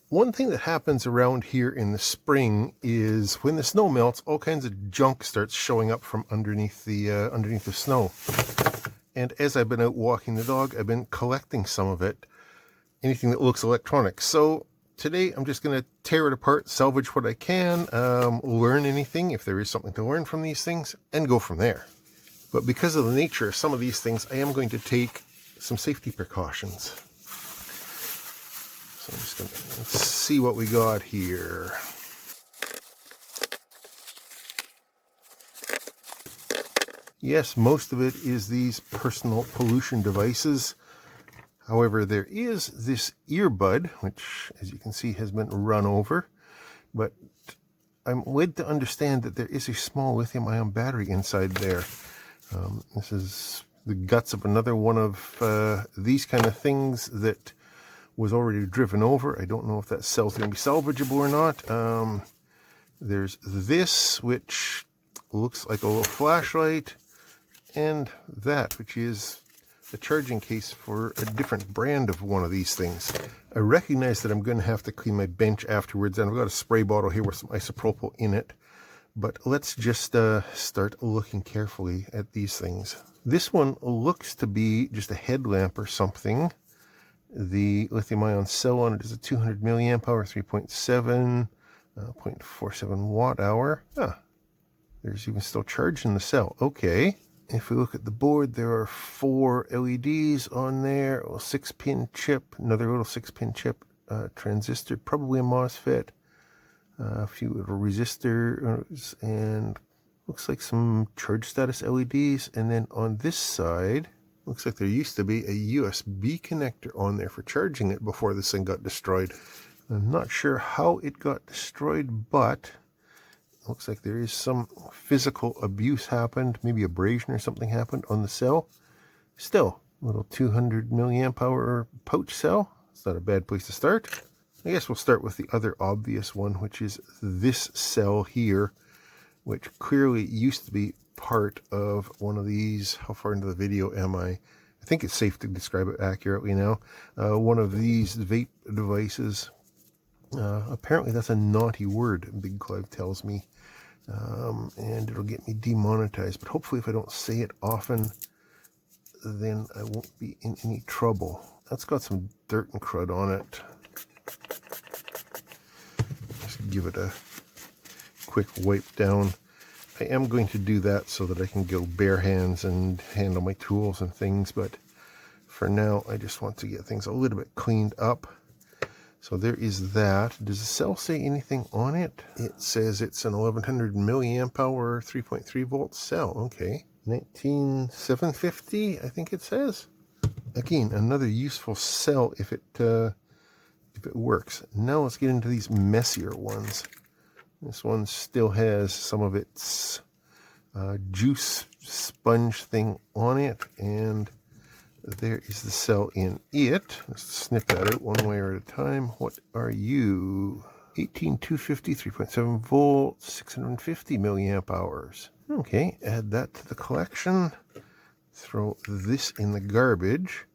One thing that happens around here in the spring is when the snow melts, all kinds of junk starts showing up from underneath the snow. And as I've been out walking the dog, I've been collecting some of it, anything that looks electronic. So today I'm just going to tear it apart, salvage what I can, learn anything if there is something to learn from these things, and go from there. But because of the nature of some of these things, I am going to take some safety precautions. So I'm just going to let's see what we got here. Yes, most of it is these personal pollution devices. However, there is this earbud, which, as you can see, has been run over. But I'm led to understand that there is a small lithium-ion battery inside there. This is the guts of another one of these kind of things that was already driven over. I don't know if that cell's going to be salvageable or not. There's this, which looks like a little flashlight, and that, which is the charging case for a different brand of one of these things. I recognize that I'm going to have to clean my bench afterwards, and I've got a spray bottle here with some isopropyl in it. But let's just start looking carefully at these things. This one looks to be just a headlamp or something. The lithium-ion cell on it is a 200 milliamp hour, 3.7, 0.47 watt hour. There's even still charge in the cell. Okay. If we look at the board, there are 4 LEDs on there, a 6-pin chip, another little 6-pin chip, transistor, probably a MOSFET, a few little resistors, and looks like some charge status LEDs. And then on this side, looks like there used to be a USB connector on there for charging it before this thing got destroyed. I'm not sure how it got destroyed, but it looks like there is some physical abuse happened, maybe abrasion or something happened on the cell. Still, little 200 milliamp hour pouch cell. It's not a bad place to start. I guess we'll start with the other obvious one, which is this cell here, which clearly used to be part of one of these. How far into the video am I? I think it's safe to describe it accurately now. One of these vape devices. Apparently that's a naughty word, Big Clive tells me. And it'll get me demonetized. But hopefully if I don't say it often, then I won't be in any trouble. That's got some dirt and crud on it. Just give it a quick wipe down. I am going to do that so that I can go bare hands and handle my tools and things, but for now I just want to get things a little bit cleaned up. So there is that. Does the cell say anything on it? It says it's an 1100 milliamp hour 3.3 volt cell. Okay. 19750, I think it says. Again, another useful cell if it works. Now let's get into these messier ones. This one still has some of its juice sponge thing on it, and there is the cell in it. Let's snip that out one way at a time. What are you? 18250, 3.7 volts, 650 milliamp hours. Okay, add that to the collection. Throw this in the garbage.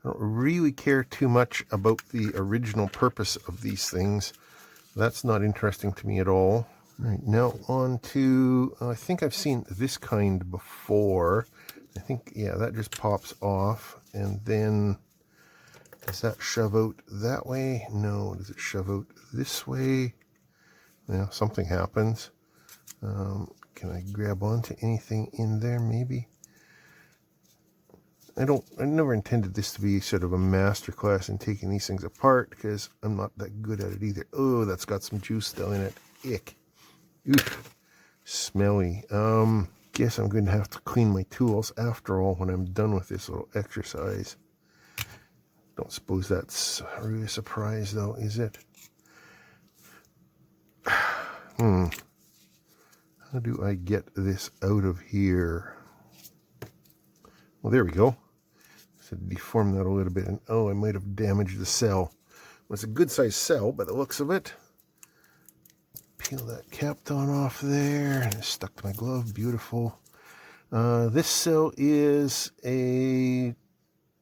I don't really care too much about the original purpose of these things. That's not interesting to me at all. Right, now on to, I think I've seen this kind before. I think, yeah, that just pops off. And then, does that shove out that way? No. Does it shove out this way? Yeah, something happens. Can I grab onto anything in there, maybe? I never intended this to be sort of a master class in taking these things apart, because I'm not that good at it either. Oh, that's got some juice still in it. Ick. Oof. Smelly. Guess I'm going to have to clean my tools after all when I'm done with this little exercise. Don't suppose that's really a surprise though, is it? How do I get this out of here? Well, there we go. So deform that a little bit, and oh, I might have damaged the cell. Well, it's a good sized cell by the looks of it. Peel that Kapton off there, and it's stuck to my glove. Beautiful. This cell is a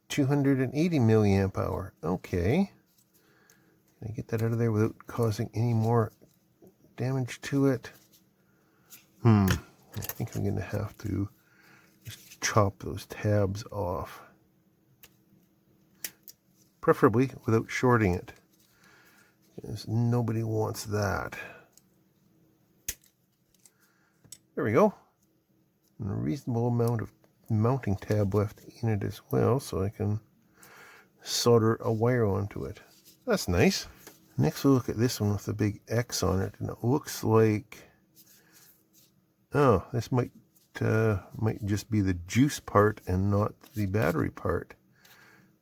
280 milliamp hour. Okay. Can I get that out of there without causing any more damage to it? I think I'm going to have to just chop those tabs off. Preferably without shorting it, because nobody wants that. There we go. And a reasonable amount of mounting tab left in it as well, so I can solder a wire onto it. That's nice. Next we'll look at this one with the big X on it, and it looks like, oh, this might just be the juice part and not the battery part.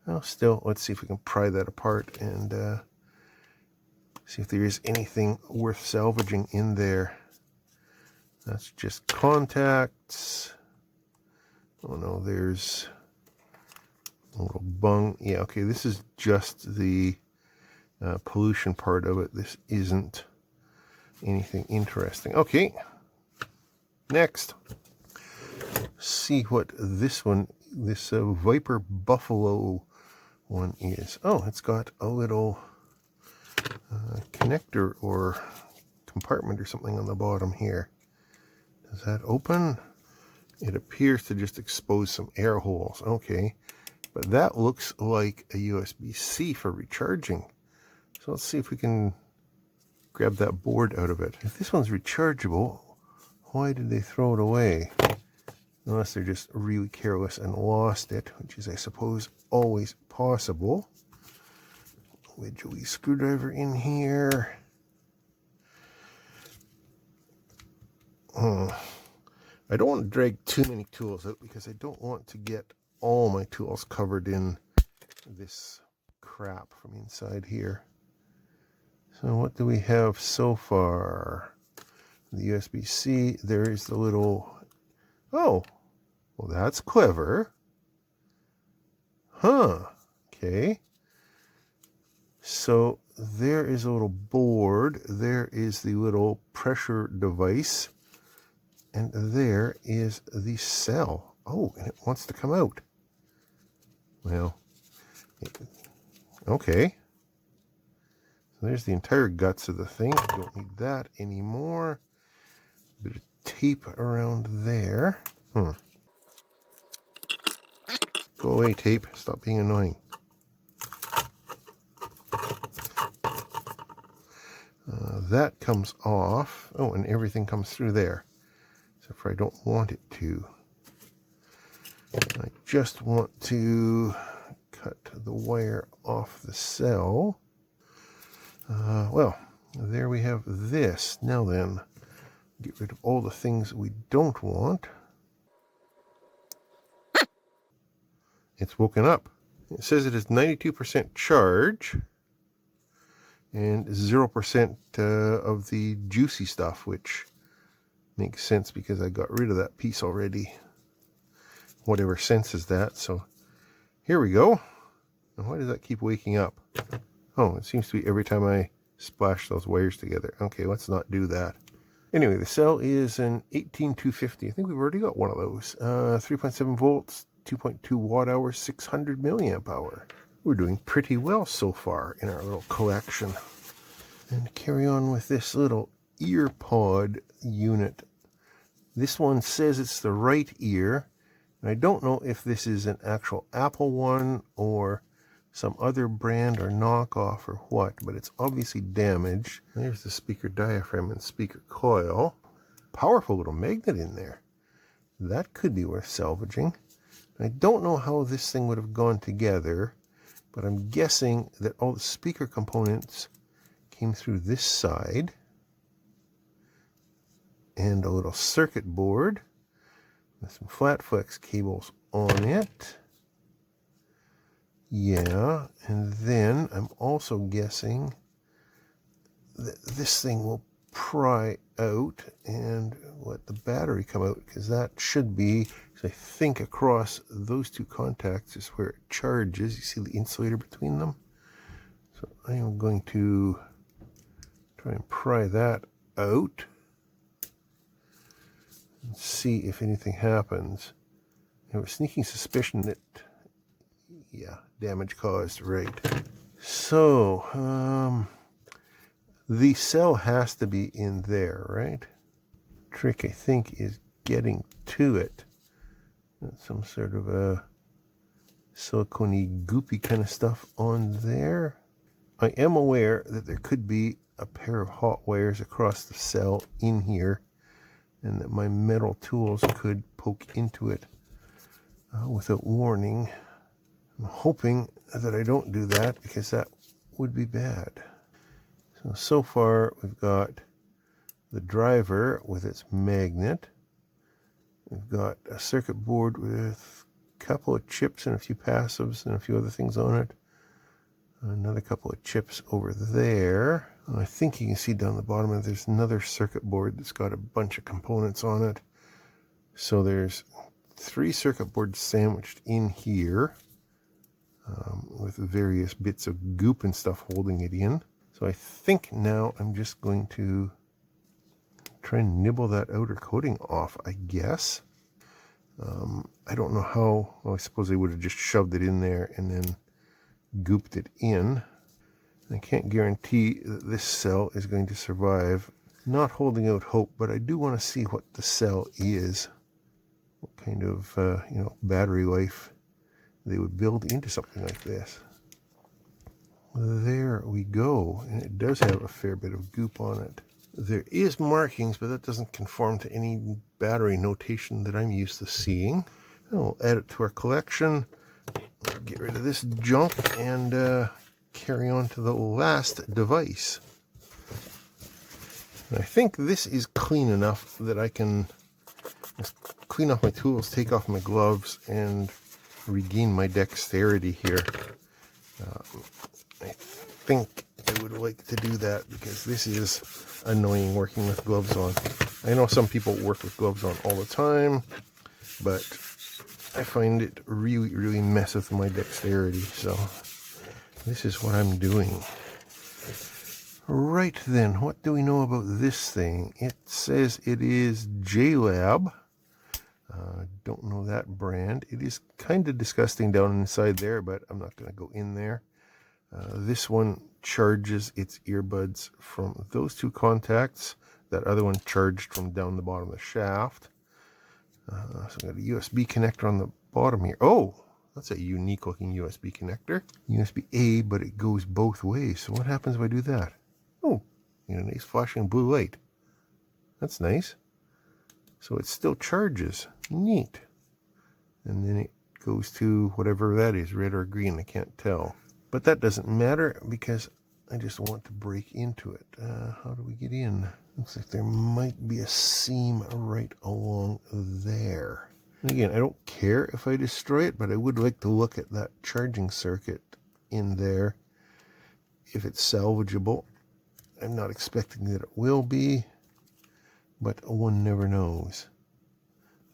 Well, still, let's see if we can pry that apart and see if there is anything worth salvaging in there. That's just contacts. Oh no, there's a little bung. Yeah, okay, this is just the pollution part of it. This isn't anything interesting. Okay, next. See what this one, this Viper Buffalo one is. Oh, it's got a little connector or compartment or something on the bottom here. Does that open? It appears to just expose some air holes. Okay, but that looks like a USB-C for recharging. So let's see if we can grab that board out of it. If this one's rechargeable, why did they throw it away? Unless they're just really careless and lost it, which is, I suppose, always possible. Wedge a wee screwdriver in here. I don't want to drag too many tools out because I don't want to get all my tools covered in this crap from inside here. So what do we have so far? The USB-C, there is the little, oh, well that's clever. Huh, okay. So there is a little board, there is the little pressure device, and there is the cell. Oh, and it wants to come out. Well, okay. So there's the entire guts of the thing. I don't need that anymore. A bit of tape around there. Go away, tape. Stop being annoying. That comes off. Oh, and everything comes through there. Except for I don't want it to. I just want to cut the wire off the cell. Well, there we have this. Now then, get rid of all the things we don't want. It's woken up. It says it is 92% charge and 0% of the juicy stuff, which makes sense because I got rid of that piece already. Whatever senses that. So here we go. And why does that keep waking up? Oh, it seems to be every time I splash those wires together. Okay, let's not do that. Anyway, the cell is an 18250. I think we've already got one of those. 3.7 volts, 2.2 watt hours, 600 milliamp hour. We're doing pretty well so far in our little collection. And carry on with this little ear pod unit. This one says it's the right ear. And I don't know if this is an actual Apple one or some other brand or knockoff or what, but it's obviously damaged. There's the speaker diaphragm and speaker coil. Powerful little magnet in there. That could be worth salvaging. I don't know how this thing would have gone together, but I'm guessing that all the speaker components came through this side. And a little circuit board with some flat flex cables on it. Yeah, and then I'm also guessing that this thing will pry out and let the battery come out, because that should be, I think across those two contacts is where it charges. You see the insulator between them? So I am going to try and pry that out and see if anything happens. I have a sneaking suspicion that, yeah, damage caused, right. So, the cell has to be in there, right? Trick, I think, is getting to it. Some sort of a silicone-y, goopy kind of stuff on there. I am aware that there could be a pair of hot wires across the cell in here, and that my metal tools could poke into it without warning. I'm hoping that I don't do that, because that would be bad. So far we've got the driver with its magnet. We've got a circuit board with a couple of chips and a few passives and a few other things on it. Another couple of chips over there. I think you can see down the bottom of there's another circuit board that's got a bunch of components on it. So there's 3 circuit boards sandwiched in here with various bits of goop and stuff holding it in. So I think now I'm just going to try and nibble that outer coating off, I guess. I don't know how. Well, I suppose they would have just shoved it in there and then gooped it in. I can't guarantee that this cell is going to survive. Not holding out hope, but I do want to see what the cell is. What kind of battery life they would build into something like this. There we go, and it does have a fair bit of goop on it. There is markings, but that doesn't conform to any battery notation that I'm used to seeing. We'll add it to our collection, get rid of this junk, and carry on to the last device. And I think this is clean enough that I can just clean off my tools, take off my gloves, and regain my dexterity here. I think I would like to do that because this is annoying working with gloves on. I know some people work with gloves on all the time, but I find it really, really messes with my dexterity. So this is what I'm doing. Right then, what do we know about this thing? It says it is JLab. Don't know that brand. It is kind of disgusting down inside there, but I'm not going to go in there. This one charges its earbuds from those 2 contacts. That other one charged from down the bottom of the shaft. So I've got a USB connector on the bottom here. Oh, that's a unique looking USB connector. USB-A, but it goes both ways. So what happens if I do that? Oh, a nice flashing blue light. That's nice. So it still charges. Neat. And then it goes to whatever that is, red or green, I can't tell. But that doesn't matter because I just want to break into it. How do we get in? Looks like there might be a seam right along there. And again, I don't care if I destroy it, but I would like to look at that charging circuit in there, if it's salvageable. I'm not expecting that it will be, but one never knows.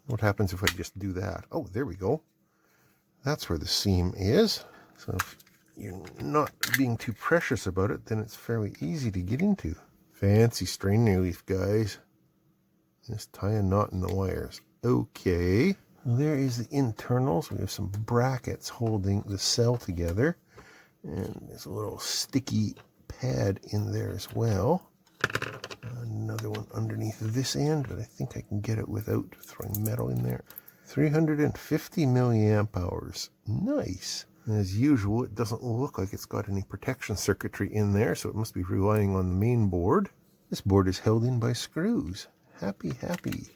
What happens if I just do that? Oh, there we go. That's where the seam is. So if you're not being too precious about it, then it's fairly easy to get into. Fancy strain relief, guys. Just tie a knot in the wires. Okay. There is the internals. We have some brackets holding the cell together. And there's a little sticky pad in there as well. Another one underneath this end, but I think I can get it without throwing metal in there. 350 milliamp hours. Nice. As usual, it doesn't look like it's got any protection circuitry in there, so it must be relying on the main board. This board is held in by screws. Happy, happy.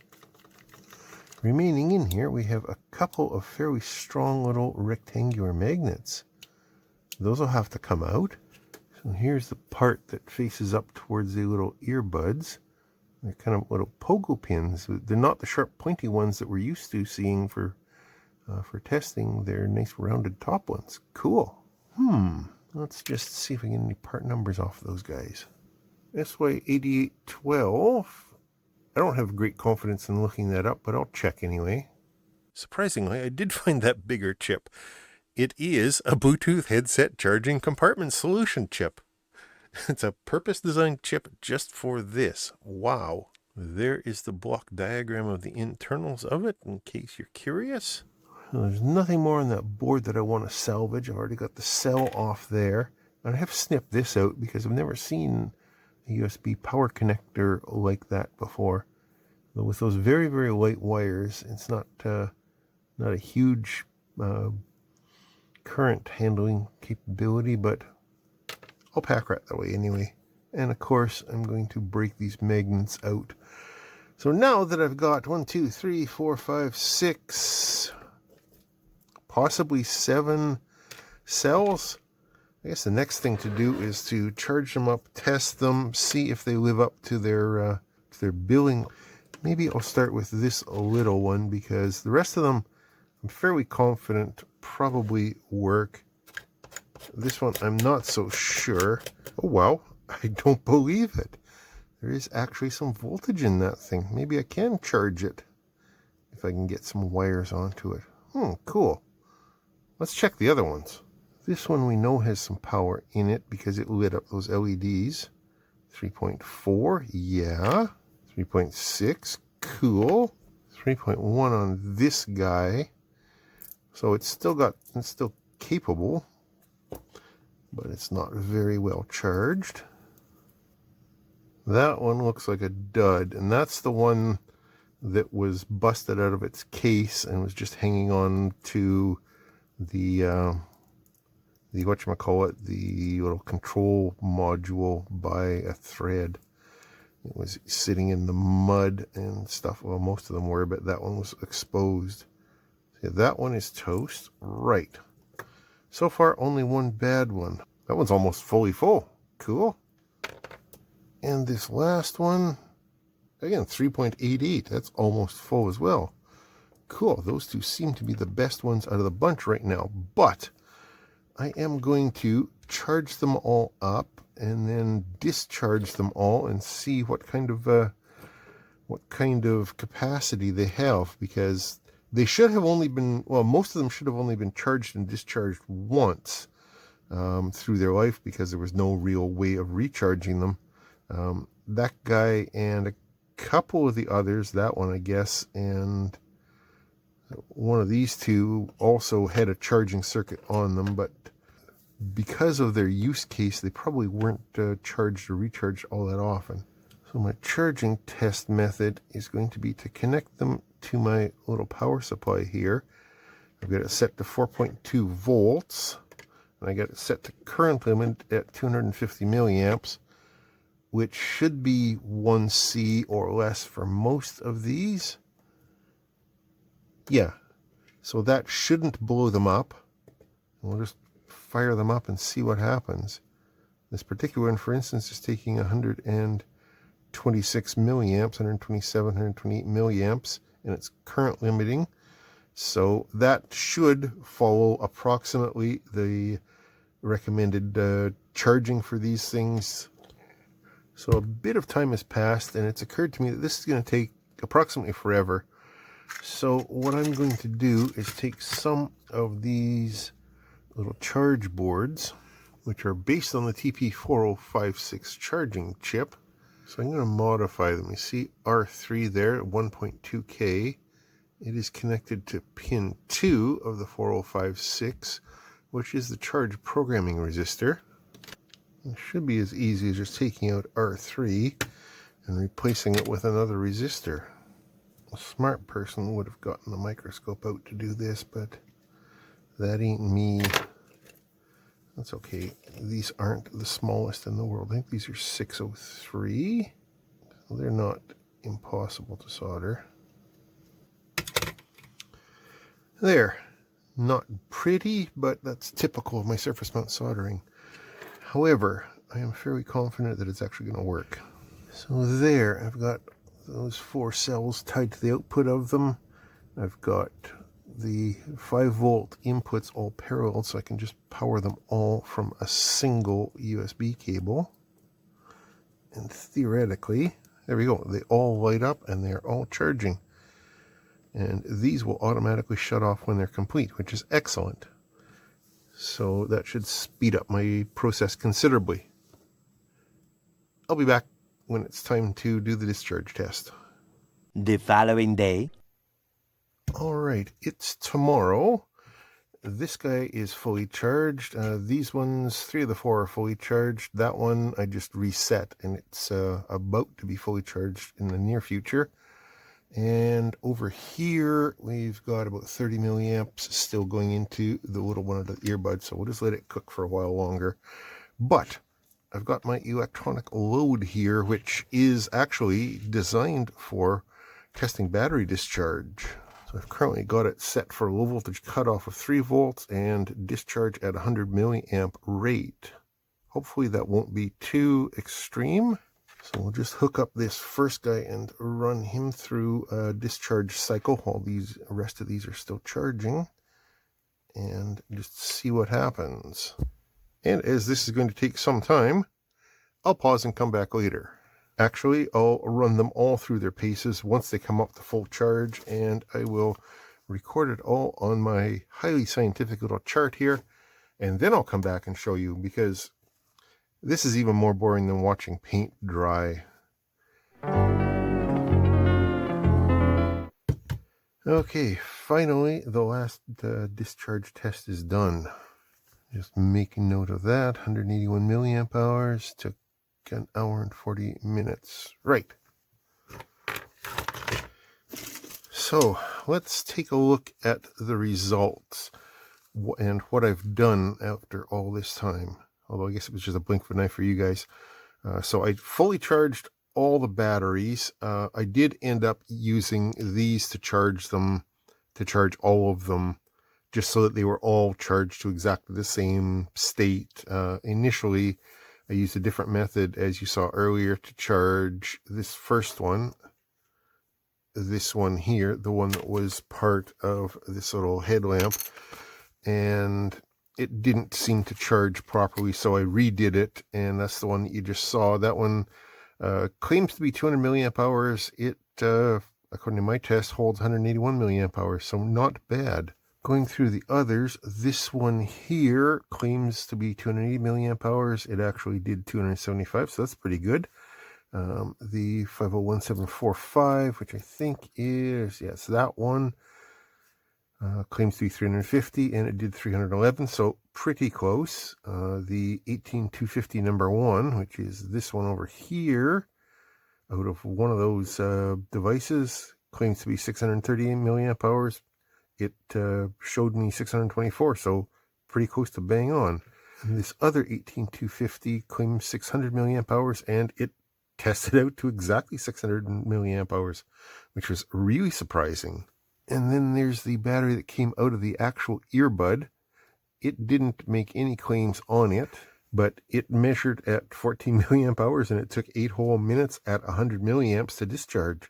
Remaining in here, we have a couple of fairly strong little rectangular magnets. Those will have to come out. So here's the part that faces up towards the little earbuds. They're kind of little pogo pins. They're not the sharp pointy ones that we're used to seeing for testing. They're nice rounded top ones. Cool. Let's just see if we get any part numbers off those guys. SY8812. I don't have great confidence in looking that up, but I'll check anyway. Surprisingly, I did find that bigger chip. It is a Bluetooth headset charging compartment solution chip. It's a purpose-designed chip just for this. Wow. There is the block diagram of the internals of it, in case you're curious. There's nothing more on that board that I want to salvage. I've already got the cell off there. And I have snipped this out because I've never seen a USB power connector like that before. But with those very, very light wires, it's not a huge current handling capability, but I'll pack rat that way anyway. And of course, I'm going to break these magnets out. So now that I've got 1, 2, 3, 4, 5, 6, possibly 7 cells, I guess the next thing to do is to charge them up, test them, see if they live up to their billing. Maybe I'll start with this little one because the rest of them I'm fairly confident probably work. This one I'm not so sure. Oh wow, I don't believe it. There is actually some voltage in that thing. Maybe I can charge it if I can get some wires onto it. Cool. Let's check the other ones. This one we know has some power in it because it lit up those LEDs. 3.4, yeah. 3.6, cool. 3.1 on this guy. So it's still capable, but it's not very well charged. That one looks like a dud, and that's the one that was busted out of its case and was just hanging on to the whatchamacallit, the little control module by a thread. It was sitting in the mud and stuff. Well, most of them were, but that one was exposed. See, that one is toast. Right. So far, only one bad one. That one's almost fully full. Cool. And this last one, again, 3.88. That's almost full as well. Cool. Those two seem to be the best ones out of the bunch right now. But I am going to charge them all up and then discharge them all and see what kind of capacity they have, because they should have only been, well, most of them should have only been charged and discharged once through their life because there was no real way of recharging them. That guy and a couple of the others, that one I guess, and one of these two also had a charging circuit on them, but because of their use case, they probably weren't charged or recharged all that often. So my charging test method is going to be to connect them to my little power supply here. I've got it set to 4.2 volts, and I got it set to current limit at 250 milliamps, which should be 1C or less for most of these. Yeah, so that shouldn't blow them up. We'll just fire them up and see what happens. This particular one, for instance, is taking 126 milliamps, 127, 128 milliamps, and it's current limiting. So that should follow approximately the recommended charging for these things. So a bit of time has passed, and it's occurred to me that this is going to take approximately forever. So what I'm going to do is take some of these little charge boards, which are based on the TP4056 charging chip. So I'm going to modify them. You see R3 there at 1.2K. It is connected to pin 2 of the 4056, which is the charge programming resistor. It should be as easy as just taking out R3 and replacing it with another resistor. A smart person would have gotten the microscope out to do this, but that ain't me. That's okay. These aren't the smallest in the world. I think these are 603. So they're not impossible to solder. There. Not pretty, but that's typical of my surface mount soldering. However, I am fairly confident that it's actually going to work. So there, I've got those 4 cells tied to the output of them. I've got the 5-volt inputs all parallel, so I can just power them all from a single USB cable. And theoretically, there we go, they all light up and they're all charging. And these will automatically shut off when they're complete, which is excellent. So that should speed up my process considerably. I'll be back when it's time to do the discharge test. The following day. All right, it's tomorrow, This guy is fully charged. These ones, 3 of the 4 are fully charged. That one I just reset, and it's about to be fully charged in the near future. And over here, we've got about 30 milliamps still going into the little one of the earbuds, so we'll just let it cook for a while longer. But I've got my electronic load here, which is actually designed for testing battery discharge. So I've currently got it set for a low voltage cutoff of 3 volts and discharge at 100 milliamp rate. Hopefully that won't be too extreme. So we'll just hook up this first guy and run him through a discharge cycle while the rest of these are still charging, and just see what happens. And as this is going to take some time, I'll pause and come back later. Actually, I'll run them all through their paces once they come up to full charge, and I will record it all on my highly scientific little chart here, and then I'll come back and show you, because this is even more boring than watching paint dry. Okay, finally, the last discharge test is done. Just making note of that. 181 milliamp hours, took an hour and 40 minutes. Right. So let's take a look at the results and what I've done after all this time. Although I guess it was just a blink of an eye for you guys. So I fully charged all the batteries. I did end up using these to charge them, to charge all of them, just so that they were all charged to exactly the same state. Initially, I used a different method, as you saw earlier, to charge this first one. This one here, the one that was part of this little headlamp. And it didn't seem to charge properly, so I redid it, and that's the one that you just saw. That one claims to be 200 milliamp hours. It, according to my test, holds 181 milliamp hours, so not bad. Going through the others, this one here claims to be 280 milliamp hours. It actually did 275, so that's pretty good. The 501745, which I think is, yes, that one, claims to be 350, and it did 311, so pretty close. The 18250 number 1, which is this one over here, out of one of those devices, claims to be 630 milliamp hours. It showed me 624, so pretty close to bang on. And this other 18250 claims 600 milliamp hours, and it tested out to exactly 600 milliamp hours, which was really surprising. And then there's the battery that came out of the actual earbud. It didn't make any claims on it, but it measured at 14 milliamp hours, and it took 8 whole minutes at 100 milliamps to discharge.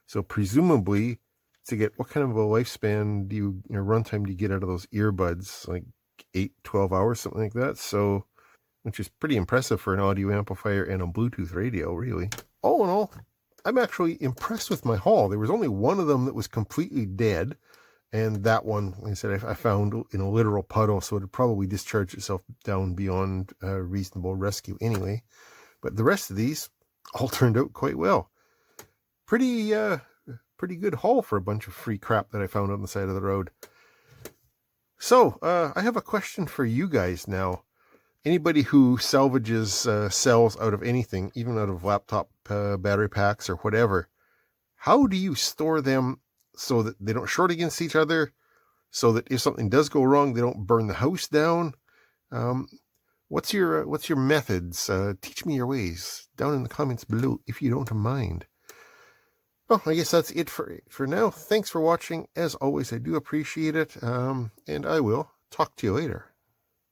So presumably, to get, what kind of a lifespan do you, runtime do you get out of those earbuds? Like 8-12 hours, something like that. So, which is pretty impressive for an audio amplifier and a Bluetooth radio, really. All in all, I'm actually impressed with my haul. There was only one of them that was completely dead, and that one, like I said, I found in a literal puddle, so it had probably discharged itself down beyond reasonable rescue anyway. But the rest of these all turned out quite well. Pretty good haul for a bunch of free crap that I found on the side of the road. So, I have a question for you guys now. Anybody who salvages cells out of anything, even out of laptop battery packs or whatever, how do you store them so that they don't short against each other, so that if something does go wrong, they don't burn the house down? What's your methods? Teach me your ways down in the comments below, if you don't mind. Well, I guess that's it for now. Thanks for watching. As always, I do appreciate it, and I will talk to you later.